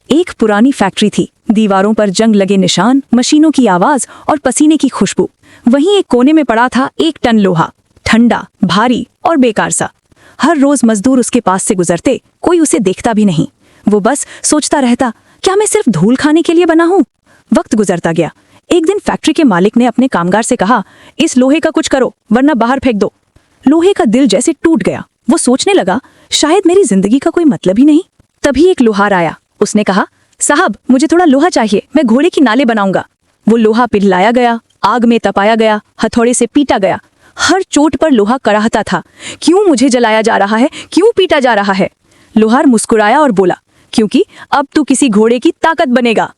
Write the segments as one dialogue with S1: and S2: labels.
S1: एक पुरानी फैक्ट्री थी। दीवारों पर जंग लगे निशान, मशीनों की आवाज और पसीने की खुशबू। वहीं एक कोने में पड़ा था 1 टन लोहा, ठंडा, भारी और बेकार सा। हर रोज मजदूर उसके पास से गुजरते, कोई उसे देखता भी नहीं। वो बस सोचता रहता, क्या मैं सिर्फ धूल खाने के लिए बना हूँ? वक्त गुजरता गया। एक दिन फैक्ट्री के मालिक ने अपने कामगार से कहा, इस लोहे का कुछ करो वरना बाहर फेंक दो। लोहे का दिल जैसे टूट गया। वो सोचने लगा, शायद मेरी जिंदगी का कोई मतलब ही नहीं। तभी एक लोहार आया। उसने कहा, साहब मुझे थोड़ा लोहा चाहिए, मैं घोड़े की नाले बनाऊंगा। वो लोहा पिघलाया गया, आग में तपाया गया, हथौड़े से पीटा गया। हर चोट पर लोहा कराहता था, क्यों मुझे जलाया जा रहा है, क्यों पीटा जा रहा है? लोहार मुस्कुराया और बोला, क्योंकि अब तू किसी घोड़े की ताकत बनेगा।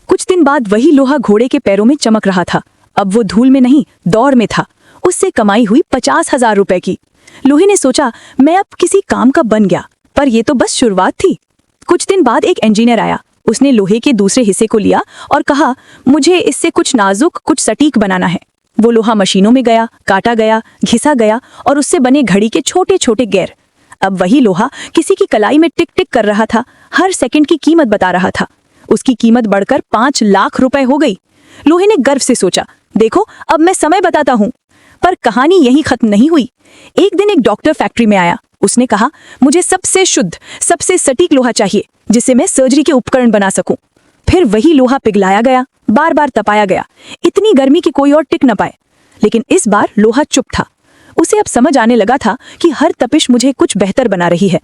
S1: कुछ दिन बाद वही लोहा घोड़े के पैरों में चमक रहा था। अब वो धूल में नहीं, दौड़ में था। उससे कमाई हुई 50,000 रुपए की। लोहे ने सोचा, मैं अब किसी काम का बन गया। पर यह तो बस शुरुआत थी। कुछ दिन बाद एक इंजीनियर आया। उसने लोहे के दूसरे हिस्से को लिया और कहा, मुझे इससे कुछ नाजुक, कुछ सटीक बनाना है। वो लोहा मशीनों में गया, काटा गया, घिसा गया और उससे बने घड़ी के छोटे छोटे गेर। अब वही लोहा किसी की कलाई में टिक टिक कर रहा था, हर सेकंड की कीमत बता रहा था। उसकी कीमत बढ़कर 5 लाख रुपए हो गई। लोहे ने गर्व से सोचा, देखो अब मैं समय बताता हूँ। पर कहानी यहीं खत्म नहीं हुई। एक दिन एक डॉक्टर फैक्ट्री में आया। उसने कहा, मुझे सबसे शुद्ध, सबसे सटीक लोहा चाहिए, जिससे मैं सर्जरी के उपकरण बना सकूं। फिर वही लोहा पिघलाया गया, बार बार तपाया गया, इतनी गर्मी कि कोई और टिक न पाए। लेकिन इस बार लोहा चुप था। उसे अब समझ आने लगा था कि हर तपिश मुझे कुछ बेहतर बना रही है।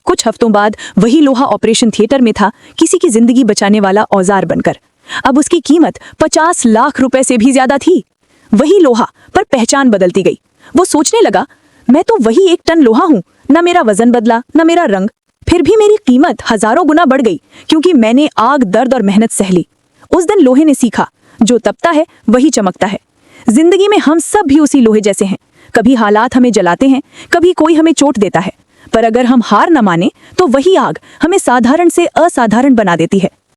S1: कुछ हफ्तों बाद वही लोहा ऑपरेशन थिएटर में था, किसी की जिंदगी बचाने वाला औजार बनकर। अब उसकी कीमत 50 लाख रुपए से भी ज्यादा थी। वही लोहा, पर पहचान बदलती गई। वो सोचने लगा, मैं तो वही 1 टन लोहा हूं, न मेरा वजन बदला, न मेरा रंग। फिर भी मेरी कीमत हजारों गुना बढ़ गई, क्योंकि मैंने आग, दर्द और मेहनत सह ली। उस दिन लोहे ने सीखा, जो तपता है वही चमकता है। जिंदगी में हम सब भी उसी लोहे जैसे हैं। कभी हालात हमें जलाते हैं, कभी कोई हमें चोट देता है, पर अगर हम हार न माने तो वही आग हमें साधारण से असाधारण बना देती है।